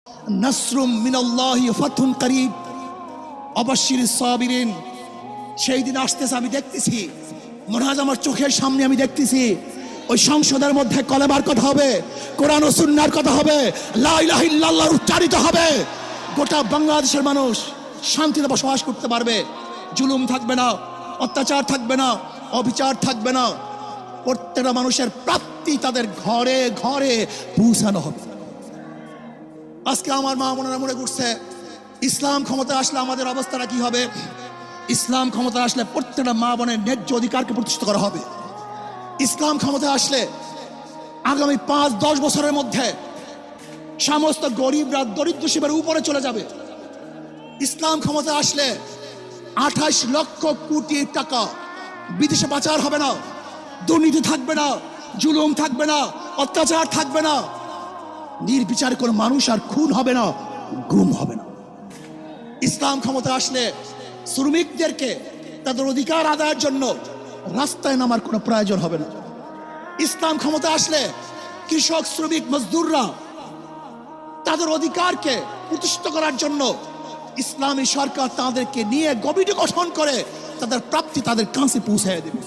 নাসরুম মিনাল্লাহি ফাতহুন করিব, অবশ্যির সাবিরিন। সেই দিন আসতেছে, আমি দেখতেছি, মনে হয় আমার চোখের সামনে আমি দেখতেছি ওই সংসদের মধ্যে কলেমার কথা হবে, কোরআন ও সুন্নাহর কথা হবে, লা ইলাহা ইল্লাল্লাহ উচ্চারিত হবে। গোটা বাংলাদেশের মানুষ শান্তিতে বসবাস করতে পারবে, জুলুম থাকবে না, অত্যাচার থাকবে না, অবিচার থাকবে না। প্রত্যেকটা মানুষের প্রাপ্তি তাদের ঘরে ঘরে পৌঁছানো হবে। আজকে আমার মা বোনেরা মনে করছে ইসলাম ক্ষমতা আসলে আমাদের অবস্থাটা কি হবে। ইসলাম ক্ষমতা আসলে প্রত্যেকটা মা বোনের ন্যায্য অধিকারকে প্রতিষ্ঠিত করা হবে। ইসলাম ক্ষমতা আসলে আগামী 5-10 বছরের মধ্যে সমস্ত গরিবরা দরিদ্র সীমার উপরে চলে যাবে। ইসলাম ক্ষমতা আসলে 28 লক্ষ কোটি টাকা বিদেশে পাচার হবে না, দুর্নীতি থাকবে না, জুলুম থাকবে না, অত্যাচার থাকবে না, নির্বিচারে কোনো মানুষ আর খুন হবে না, গুম হবে না। ইসলাম ক্ষমতা আসলে শ্রমিকদেরকে তাদের অধিকার আদায়ের জন্য রাস্তায় নামার কোনো প্রয়োজন হবে না। ইসলাম ক্ষমতা আসলে কৃষক, শ্রমিক, মজদুররা তাদের অধিকারকে প্রতিষ্ঠিত করার জন্য ইসলামী সরকার তাদেরকে নিয়ে কমিটি গঠন করে তাদের প্রাপ্তি তাদের কাছে পৌঁছে দেবে।